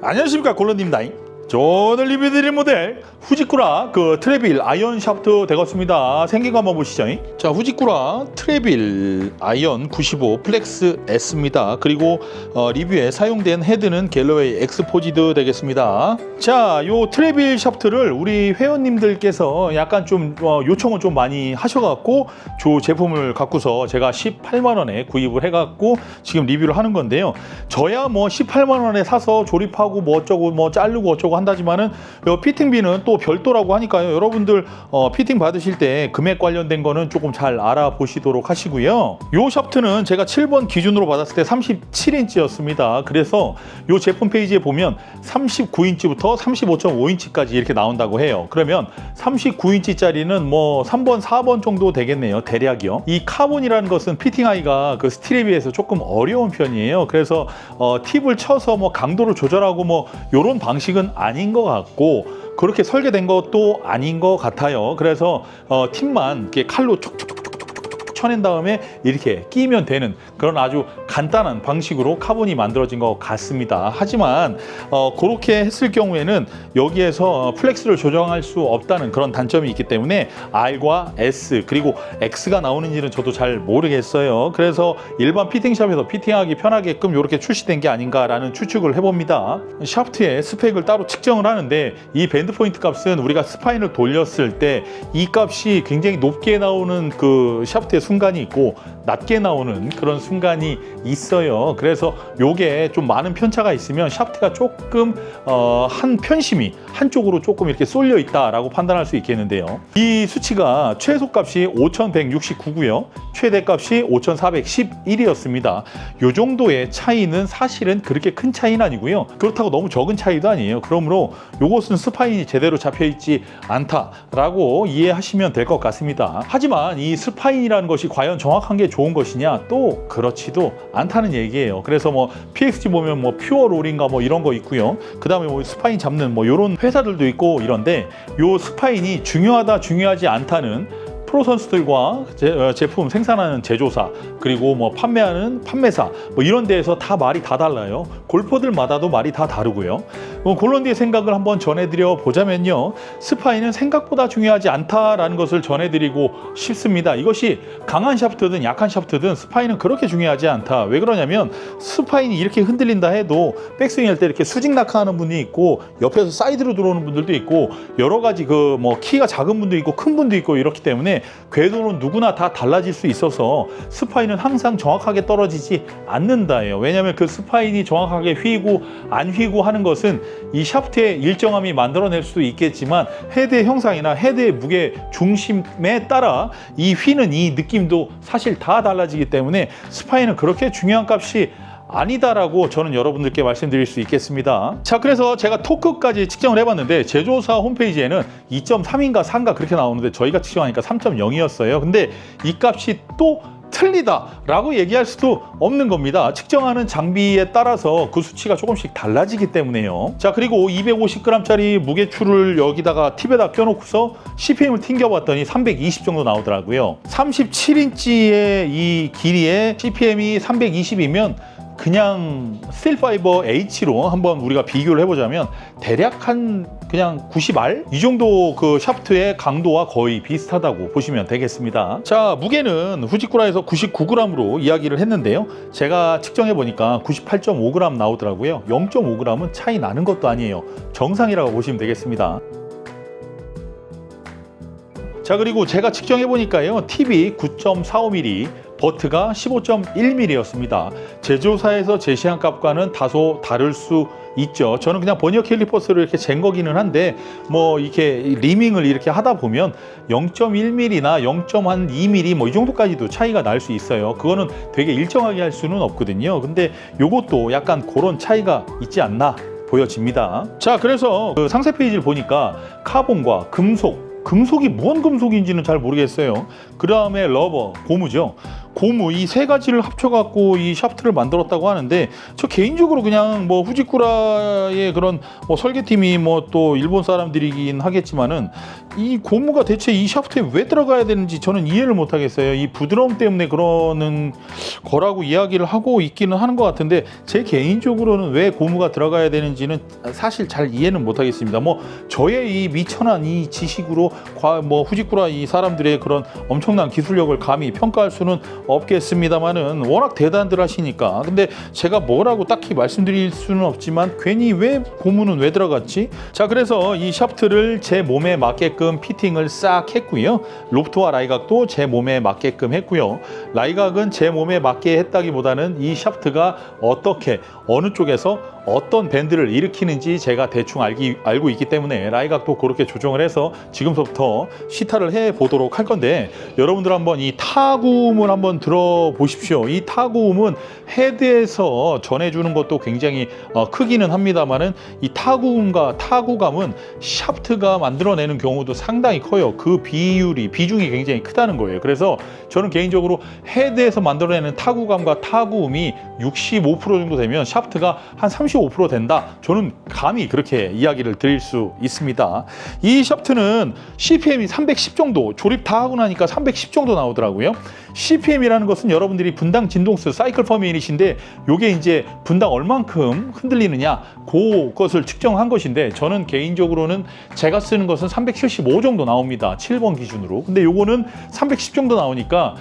안녕하십니까, 골런입니다. 저 오늘 리뷰드릴 모델 후지쿠라 트레빌 아이언 샤프트 되겠습니다. 생긴 거 한번 보시죠. 자, 후지쿠라 트레빌 아이언 95 플렉스 S입니다. 그리고 리뷰에 사용된 헤드는 갤러웨이 엑스포지드 되겠습니다. 자, 요 트레빌 샤프트를 우리 회원님들께서 약간 좀 요청을 좀 많이 하셔갖고 저 제품을 갖고서 제가 18만 원에 구입을 해갖고 지금 리뷰를 하는 건데요. 저야 뭐 18만 원에 사서 조립하고 뭐 어쩌고 뭐 자르고 어쩌고 한다지만은 요 피팅비는 또 별도라고 하니까요. 여러분들 피팅 받으실 때 금액 관련된 거는 조금 잘 알아보시도록 하시고요. 요 샤프트는 제가 7번 기준으로 받았을 때 37인치였습니다. 그래서 요 제품 페이지에 보면 39인치부터 35.5인치까지 이렇게 나온다고 해요. 그러면 39인치짜리는 뭐 3번, 4번 정도 되겠네요. 대략이요. 이 카본이라는 것은 피팅하기가 그 스틸에 비해서 조금 어려운 편이에요. 그래서 팁을 쳐서 뭐 강도를 조절하고 뭐 요런 방식은 아닌 것 같고 그렇게 설계된 것도 아닌 것 같아요. 그래서 팁만 이렇게 칼로 촉촉촉 쳐낸 다음에 이렇게 끼면 되는 그런 아주 간단한 방식으로 카본이 만들어진 것 같습니다. 하지만 그렇게 했을 경우에는 여기에서 플렉스를 조정할 수 없다는 그런 단점이 있기 때문에 R과 S 그리고 X가 나오는지는 저도 잘 모르겠어요. 그래서 일반 피팅샵에서 피팅하기 편하게끔 이렇게 출시된 게 아닌가라는 추측을 해봅니다. 샤프트의 스펙을 따로 측정을 하는데 이 밴드 포인트 값은 우리가 스파인을 돌렸을 때 이 값이 굉장히 높게 나오는 그 샤프트의 순간이 있고 낮게 나오는 그런 순간이 있어요. 그래서 요게 좀 많은 편차가 있으면 샤프트가 조금 한 편심이 한쪽으로 조금 이렇게 쏠려 있다라고 판단할 수 있겠는데요. 이 수치가 최소값이 5169고요. 최대값이 5411이었습니다. 요 정도의 차이는 사실은 그렇게 큰 차이는 아니고요. 그렇다고 너무 적은 차이도 아니에요. 그러므로 요것은 스파인이 제대로 잡혀 있지 않다라고 이해하시면 될 것 같습니다. 하지만 이 스파인이라는 것이 과연 정확한 게 좋은 것이냐? 또 그렇지도 않다는 얘기예요. 그래서 뭐 PXG 보면 뭐 퓨어 롤인가 뭐 이런 거 있고요. 그 다음에 뭐 스파인 잡는 뭐 이런 회사들도 있고 이런데 요 스파인이 중요하다 중요하지 않다는 프로 선수들과 제품 생산하는 제조사 그리고 뭐 판매하는 판매사 뭐 이런 데에서 다 말이 다 달라요. 골퍼들마다도 말이 다 다르고요. 골런디의 생각을 한번 전해드려 보자면요. 스파인은 생각보다 중요하지 않다라는 것을 전해드리고 싶습니다. 이것이 강한 샤프트든 약한 샤프트든 스파인은 그렇게 중요하지 않다. 왜 그러냐면 스파인이 이렇게 흔들린다 해도 백스윙 할 때 이렇게 수직 낙하하는 분이 있고 옆에서 사이드로 들어오는 분들도 있고 여러 가지 그 뭐 키가 작은 분도 있고 큰 분도 있고 이렇기 때문에 궤도는 누구나 다 달라질 수 있어서 스파인은 항상 정확하게 떨어지지 않는다예요. 왜냐하면 그 스파인이 정확하게 휘고 안 휘고 하는 것은 이 샤프트의 일정함이 만들어낼 수도 있겠지만 헤드의 형상이나 헤드의 무게 중심에 따라 이 휘는 이 느낌도 사실 다 달라지기 때문에 스파인은 그렇게 중요한 값이 아니다라고 저는 여러분들께 말씀드릴 수 있겠습니다. 자, 그래서 제가 토크까지 측정을 해봤는데 제조사 홈페이지에는 2.3인가 4인가 그렇게 나오는데 저희가 측정하니까 3.0이었어요. 근데 이 값이 또 틀리다라고 얘기할 수도 없는 겁니다. 측정하는 장비에 따라서 그 수치가 조금씩 달라지기 때문에요. 자, 그리고 250g짜리 무게추를 여기다가 팁에다 껴놓고서 CPM을 튕겨봤더니 320 정도 나오더라고요. 37인치의 이 길이에 CPM이 320이면 그냥 스틸파이버 H로 한번 우리가 비교를 해보자면 대략 한 그냥 90R? 이 정도 그 샤프트의 강도와 거의 비슷하다고 보시면 되겠습니다. 자, 무게는 후지쿠라에서 99g으로 이야기를 했는데요. 제가 측정해 보니까 98.5g 나오더라고요. 0.5g은 차이 나는 것도 아니에요. 정상이라고 보시면 되겠습니다. 자, 그리고 제가 측정해 보니까요. 팁이 9.45mm, 버트가 15.1mm였습니다. 제조사에서 제시한 값과는 다소 다를 수 있죠. 저는 그냥 버니어 캘리퍼스로 이렇게 잰 거기는 한데 뭐 이렇게 리밍을 이렇게 하다 보면 0.1mm나 0.2mm 뭐 이 정도까지도 차이가 날 수 있어요. 그거는 되게 일정하게 할 수는 없거든요. 근데 요것도 약간 그런 차이가 있지 않나 보여집니다. 자, 그래서 그 상세 페이지를 보니까 카본과 금속이 뭔 금속인지는 잘 모르겠어요. 그 다음에 러버, 고무죠. 고무 이 세 가지를 합쳐갖고 이 샤프트를 만들었다고 하는데, 저 개인적으로 그냥 뭐 후지쿠라의 그런 뭐 설계팀이 뭐 또 일본 사람들이긴 하겠지만은 이 고무가 대체 이 샤프트에 왜 들어가야 되는지 저는 이해를 못 하겠어요. 이 부드러움 때문에 그러는 거라고 이야기를 하고 있기는 하는 것 같은데, 제 개인적으로는 왜 고무가 들어가야 되는지는 사실 잘 이해는 못 하겠습니다. 뭐 저의 이 미천한 이 지식으로 뭐 후지쿠라 이 사람들의 그런 엄청난 기술력을 감히 평가할 수는 없겠습니다만은 워낙 대단들 하시니까. 근데 제가 뭐라고 딱히 말씀드릴 수는 없지만 괜히 왜 고무는 왜 들어갔지? 자, 그래서 이 샤프트를 제 몸에 맞게끔 피팅을 싹 했고요. 로프트와 라이각도 제 몸에 맞게끔 했고요. 라이각은 제 몸에 맞게 했다기보다는 이 샤프트가 어떻게 어느 쪽에서 어떤 밴드를 일으키는지 제가 대충 알고 있기 때문에 라이각도 그렇게 조정을 해서 지금부터 시타를 해 보도록 할 건데, 여러분들 한번 이 타구음을 한번 들어보십시오. 이 타구음은 헤드에서 전해주는 것도 굉장히 크기는 합니다만은 이 타구음과 타구감은 샤프트가 만들어내는 경우도 상당히 커요. 그 비중이 굉장히 크다는 거예요. 그래서 저는 개인적으로 헤드에서 만들어내는 타구감과 타구음이 65% 정도 되면 샤프트가 한 35% 된다. 저는 감히 그렇게 이야기를 드릴 수 있습니다. 이 샤프트는 CPM이 310 정도, 조립 다 하고 나니까 310 정도 나오더라고요. CPM이라는 것은 여러분들이 분당 진동수 사이클 퍼 미닛인데, 요게 이제 분당 얼만큼 흔들리느냐 그것을 측정한 것인데, 저는 개인적으로는 제가 쓰는 것은 375 정도 나옵니다. 7번 기준으로. 근데 요거는 310 정도 나오니까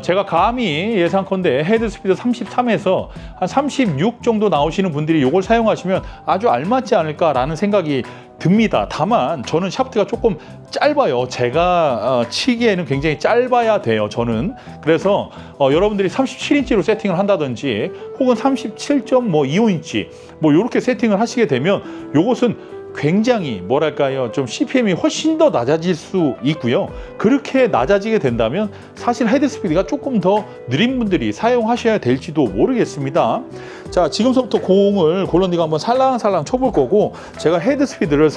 제가 감히 예상컨대 헤드 스피드 33에서 한 36 정도 나오시는 분들이 요걸 사용하시면 아주 알맞지 않을까라는 생각이 듭니다. 다만 저는 샤프트가 조금 짧아요. 제가 치기에는 굉장히 짧아야 돼요, 저는. 그래서 여러분들이 37인치로 세팅을 한다든지 혹은 37.25인치 뭐 이렇게 세팅을 하시게 되면 요것은 굉장히 뭐랄까요, 좀 CPM이 훨씬 더 낮아질 수 있고요. 그렇게 낮아지게 된다면 사실 헤드 스피드가 조금 더 느린 분들이 사용하셔야 될지도 모르겠습니다. 자, 지금부터 공을 골런디가 한번 살랑살랑 쳐볼 거고, 제가 헤드 스피드를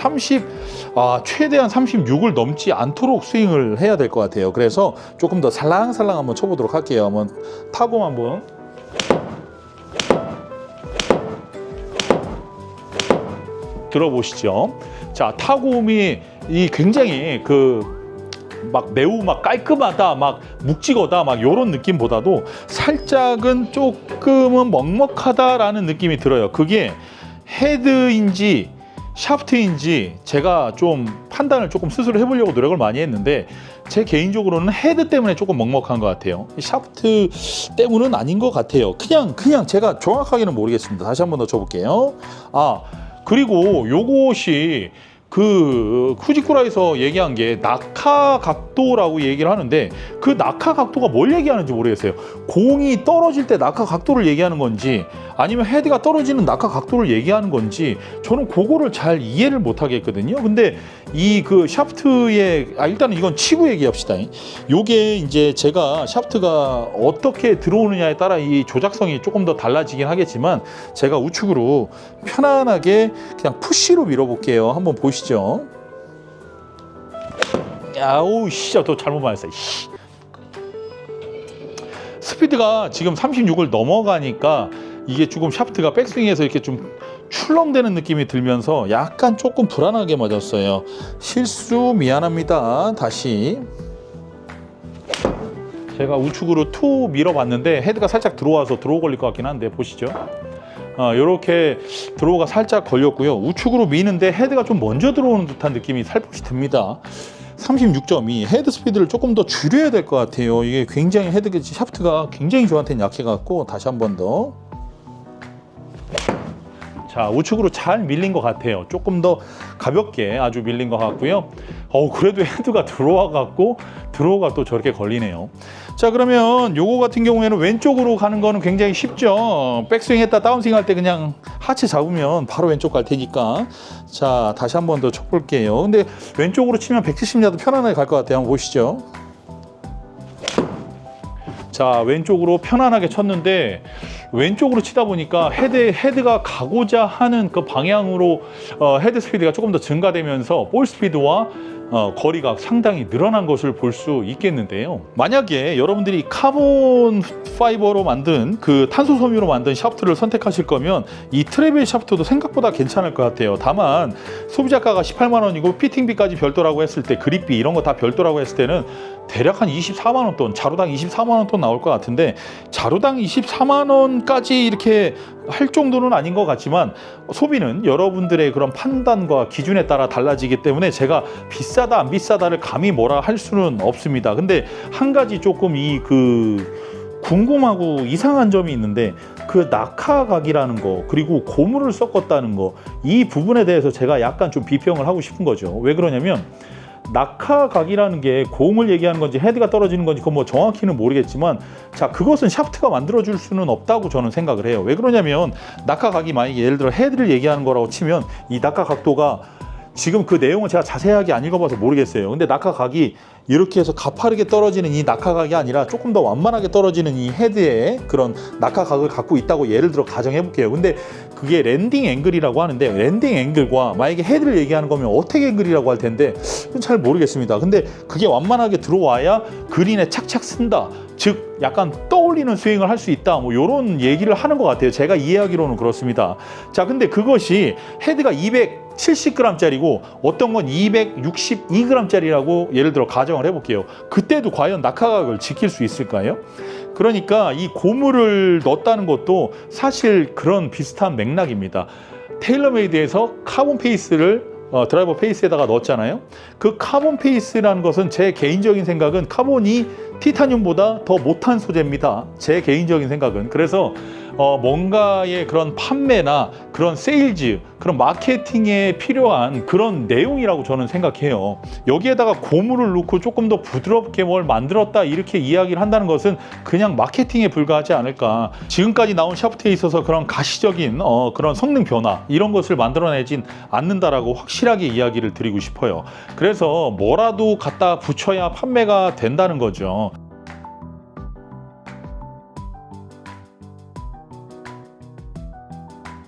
최대한 36을 넘지 않도록 스윙을 해야 될 것 같아요. 그래서 조금 더 살랑살랑 한번 쳐보도록 할게요. 한번 타공 한번. 들어보시죠. 자, 타구음이 이 굉장히 매우 깔끔하다, 묵직하다, 요런 느낌보다도 살짝은 조금은 먹먹하다라는 느낌이 들어요. 그게 헤드인지 샤프트인지 제가 좀 판단을 조금 스스로 해보려고 노력을 많이 했는데, 제 개인적으로는 헤드 때문에 조금 먹먹한 것 같아요. 샤프트 때문은 아닌 것 같아요. 그냥 제가 정확하게는 모르겠습니다. 다시 한번 더 쳐볼게요. 그리고 요것이 후지쿠라에서 얘기한 게 낙하 각도라고 얘기를 하는데, 그 낙하 각도가 뭘 얘기하는지 모르겠어요. 공이 떨어질 때 낙하 각도를 얘기하는 건지 아니면 헤드가 떨어지는 낙하 각도를 얘기하는 건지 저는 그거를 잘 이해를 못 하겠거든요. 근데 이 샤프트의 일단은 이건 치구 얘기합시다. 요게 이제 제가 샤프트가 어떻게 들어오느냐에 따라 이 조작성이 조금 더 달라지긴 하겠지만, 제가 우측으로 편안하게 그냥 푸시로 밀어볼게요. 한번 보시죠. 야우, 진짜 또 잘못 말했어. 스피드가 지금 36을 넘어가니까 이게 조금 샤프트가 백스윙에서 이렇게 좀 출렁대는 느낌이 들면서 약간 조금 불안하게 맞았어요. 실수 미안합니다. 다시. 제가 우측으로 투 밀어봤는데 헤드가 살짝 들어와서 드로우 걸릴 것 같긴 한데 보시죠. 이렇게 드로우가 살짝 걸렸고요. 우측으로 미는데 헤드가 좀 먼저 들어오는 듯한 느낌이 살포시 듭니다. 36.2 헤드 스피드를 조금 더 줄여야 될 것 같아요. 이게 굉장히 샤프트가 굉장히 저한테는 약해갖고, 다시 한 번 더. 자, 우측으로 잘 밀린 것 같아요. 조금 더 가볍게 아주 밀린 것 같고요. 그래도 헤드가 들어와갖고 드로우가 또 저렇게 걸리네요. 자, 그러면 요거 같은 경우에는 왼쪽으로 가는 거는 굉장히 쉽죠. 백스윙 했다 다운스윙 할 때 그냥 하체 잡으면 바로 왼쪽 갈 테니까. 자, 다시 한 번 더 쳐볼게요. 근데 왼쪽으로 치면 170야드 편안하게 갈 것 같아요. 한번 보시죠. 자, 왼쪽으로 편안하게 쳤는데 왼쪽으로 치다 보니까 헤드가 가고자 하는 그 방향으로 헤드 스피드가 조금 더 증가되면서 볼 스피드와 거리가 상당히 늘어난 것을 볼 수 있겠는데요. 만약에 여러분들이 카본 파이버로 만든 그 탄소 섬유로 만든 샤프트를 선택하실 거면 이 트래빌 샤프트도 생각보다 괜찮을 것 같아요. 다만 소비자가가 18만 원이고 피팅비까지 별도라고 했을 때, 그립비 이런 거 다 별도라고 했을 때는 대략 한 24만 원 돈, 자루당 24만 원 돈 나올 것 같은데, 자루당 24만 원까지 이렇게 할 정도는 아닌 것 같지만 소비는 여러분들의 그런 판단과 기준에 따라 달라지기 때문에 제가 비싸다 안 비싸다를 감히 뭐라 할 수는 없습니다. 근데 한 가지 조금 궁금하고 이상한 점이 있는데, 그 낙하각이라는 거, 그리고 고무를 섞었다는 거, 이 부분에 대해서 제가 약간 좀 비평을 하고 싶은 거죠. 왜 그러냐면 낙하각이라는 게 고음을 얘기하는 건지 헤드가 떨어지는 건지 그건 뭐 정확히는 모르겠지만, 자, 그것은 샤프트가 만들어줄 수는 없다고 저는 생각을 해요. 왜 그러냐면 낙하각이 만약에 예를 들어 헤드를 얘기하는 거라고 치면 이 낙하각도가, 지금 그 내용은 제가 자세하게 안 읽어봐서 모르겠어요. 근데 낙하각이 이렇게 해서 가파르게 떨어지는 이 낙하각이 아니라 조금 더 완만하게 떨어지는 이 헤드에 그런 낙하각을 갖고 있다고 예를 들어 가정해 볼게요. 근데 그게 랜딩 앵글이라고 하는데, 랜딩 앵글과 만약에 헤드를 얘기하는 거면 어택 앵글이라고 할 텐데 잘 모르겠습니다. 근데 그게 완만하게 들어와야 그린에 착착 쓴다, 즉 약간 떠올리는 스윙을 할 수 있다, 뭐 이런 얘기를 하는 것 같아요. 제가 이해하기로는 그렇습니다. 자, 근데 그것이 헤드가 270g짜리고 어떤 건 262g짜리라고 예를 들어 가정을 해볼게요. 그때도 과연 낙하각을 지킬 수 있을까요? 그러니까 이 고무를 넣었다는 것도 사실 그런 비슷한 맥락입니다. 테일러메이드에서 카본 페이스를 드라이버 페이스에다가 넣었잖아요. 그 카본 페이스라는 것은 제 개인적인 생각은 카본이 티타늄보다 더 못한 소재입니다. 제 개인적인 생각은. 그래서 뭔가의 그런 판매나 그런 세일즈, 그런 마케팅에 필요한 그런 내용이라고 저는 생각해요. 여기에다가 고무를 넣고 조금 더 부드럽게 뭘 만들었다 이렇게 이야기를 한다는 것은 그냥 마케팅에 불과하지 않을까. 지금까지 나온 샤프트에 있어서 그런 가시적인 그런 성능 변화 이런 것을 만들어내진 않는다라고 확실하게 이야기를 드리고 싶어요. 그래서 뭐라도 갖다 붙여야 판매가 된다는 거죠.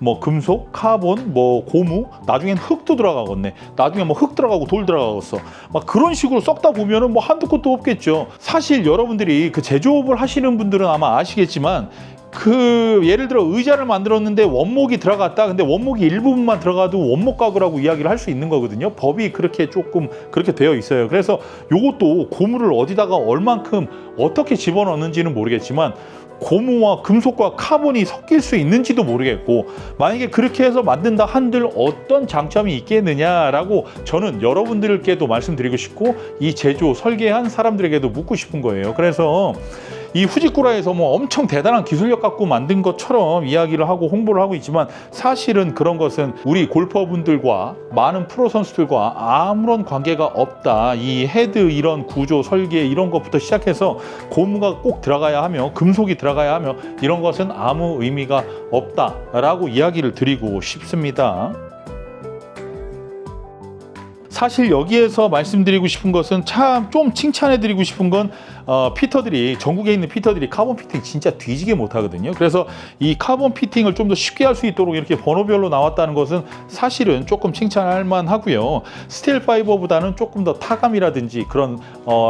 뭐 금속, 카본, 뭐 고무, 나중엔 흙도 들어가겠네. 나중에 뭐 흙 들어가고 돌 들어가겠어. 막 그런 식으로 썩다 보면은 뭐 한두 곳도 없겠죠. 사실 여러분들이 그 제조업을 하시는 분들은 아마 아시겠지만, 그 예를 들어 의자를 만들었는데 원목이 들어갔다. 근데 원목이 일부분만 들어가도 원목 가구라고 이야기를 할 수 있는 거거든요. 법이 그렇게 조금 그렇게 되어 있어요. 그래서 요것도 고무를 어디다가 얼만큼 어떻게 집어넣는지는 모르겠지만 고무와 금속과 카본이 섞일 수 있는지도 모르겠고, 만약에 그렇게 해서 만든다 한들 어떤 장점이 있겠느냐라고 저는 여러분들께도 말씀드리고 싶고, 이 제조 설계한 사람들에게도 묻고 싶은 거예요. 그래서 이 후지쿠라에서 뭐 엄청 대단한 기술력 갖고 만든 것처럼 이야기를 하고 홍보를 하고 있지만, 사실은 그런 것은 우리 골퍼분들과 많은 프로 선수들과 아무런 관계가 없다. 이 헤드 이런 구조 설계 이런 것부터 시작해서 고무가 꼭 들어가야 하며 금속이 들어가야 하며 이런 것은 아무 의미가 없다라고 이야기를 드리고 싶습니다. 사실 여기에서 말씀드리고 싶은 것은 참 좀 칭찬해드리고 싶은 건 피터들이, 전국에 있는 피터들이 카본 피팅 진짜 뒤지게 못하거든요. 그래서 이 카본 피팅을 좀 더 쉽게 할 수 있도록 이렇게 번호별로 나왔다는 것은 사실은 조금 칭찬할 만하고요. 스틸 파이버보다는 조금 더 타감이라든지 그런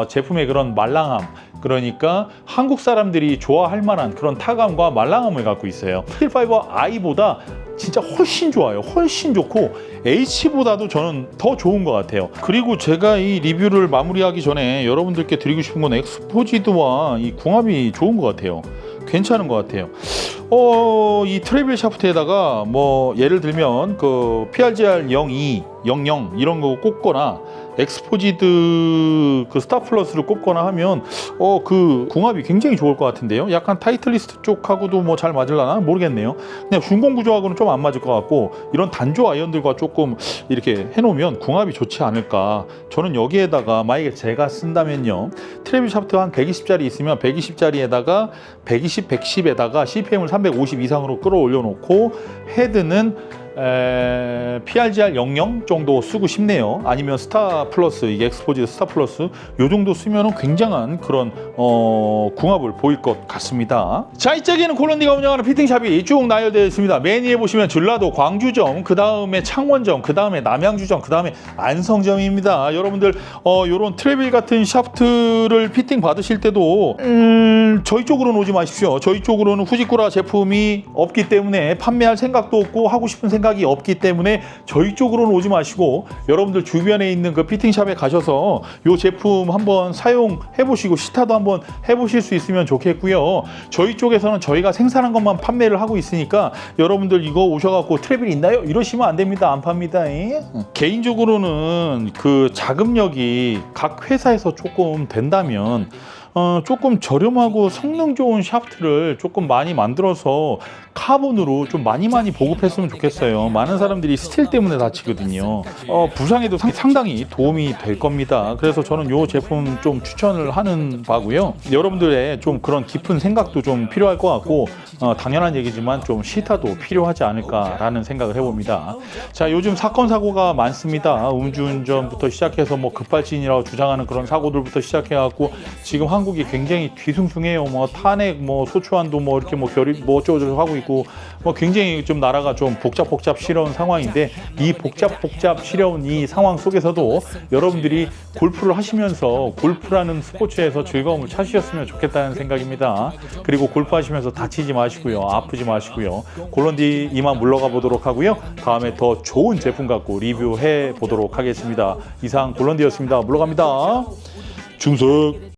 제품의 그런 말랑함, 그러니까 한국 사람들이 좋아할 만한 그런 타감과 말랑함을 갖고 있어요. 스틸 파이버 I보다 진짜 훨씬 좋아요. 훨씬 좋고 H보다도 저는 더 좋은 것 같아요. 그리고 제가 이 리뷰를 마무리하기 전에 여러분들께 드리고 싶은 건 엑스포지드와 이 궁합이 좋은 것 같아요. 괜찮은 것 같아요. 이 트래빌 샤프트에다가 뭐 예를 들면 그 PRGR 02, 00 이런 거 꽂거나 엑스포지드 그 스타플러스를 꼽거나 하면 그 궁합이 굉장히 좋을 것 같은데요. 약간 타이틀리스트 쪽하고도 뭐 잘 맞을라나 모르겠네요. 그냥 중공 구조하고는 좀 안 맞을 것 같고, 이런 단조 아이언들과 조금 이렇게 해놓으면 궁합이 좋지 않을까. 저는 여기에다가 만약에 제가 쓴다면요, 트래빌 샤프트 한 120짜리 있으면 120짜리에다가 120, 110에다가 CPM을 350 이상으로 끌어올려 놓고, 헤드는 PRGR 00 정도 쓰고 싶네요. 아니면 스타 플러스, 이게 엑스포지 스타 플러스 요 정도 쓰면은 굉장한 그런 궁합을 보일 것 같습니다. 자, 이쪽에는 콜론디가 운영하는 피팅샵이 쭉 나열되어 있습니다. 맨 위에 보시면 전라도 광주점, 그 다음에 창원점, 그 다음에 남양주점, 그 다음에 안성점입니다. 여러분들 요런 트래빌 같은 샤프트를 피팅 받으실 때도 저희 쪽으로는 오지 마십시오. 저희 쪽으로는 후지쿠라 제품이 없기 때문에 판매할 생각도 없고 하고 싶은 생각이 없기 때문에 저희 쪽으로는 오지 마시고 여러분들 주변에 있는 그 피팅샵에 가셔서 요 제품 한번 사용해 보시고 시타도 한번 해보실 수 있으면 좋겠고요. 저희 쪽에서는 저희가 생산한 것만 판매를 하고 있으니까 여러분들 이거 오셔갖고 트래빌 있나요? 이러시면 안 됩니다. 안 팝니다. 개인적으로는 그 자금력이 각 회사에서 조금 된다면 조금 저렴하고 성능 좋은 샤프트를 조금 많이 만들어서 카본으로 좀 많이 보급했으면 좋겠어요. 많은 사람들이 스틸 때문에 다치거든요. 부상에도 상당히 도움이 될 겁니다. 그래서 저는 이 제품 좀 추천을 하는 바고요. 여러분들의 좀 그런 깊은 생각도 좀 필요할 것 같고 당연한 얘기지만 좀 시타도 필요하지 않을까라는 생각을 해봅니다. 자, 요즘 사건 사고가 많습니다. 음주운전부터 시작해서 뭐 급발진이라고 주장하는 그런 사고들부터 시작해갖고 지금 한국이 굉장히 뒤숭숭해요. 뭐 탄핵, 뭐 소추안도 뭐 이렇게 뭐 결의 뭐 어쩌고저쩌고 하고 있고 뭐 굉장히 좀 나라가 좀 복잡시러운 상황인데 이 복잡시러운 이 상황 속에서도 여러분들이 골프를 하시면서 골프라는 스포츠에서 즐거움을 찾으셨으면 좋겠다는 생각입니다. 그리고 골프 하시면서 다치지 마시고요. 아프지 마시고요. 콜론디 이만 물러가 보도록 하고요. 다음에 더 좋은 제품 갖고 리뷰해 보도록 하겠습니다. 이상 콜론디였습니다. 물러갑니다. 중석.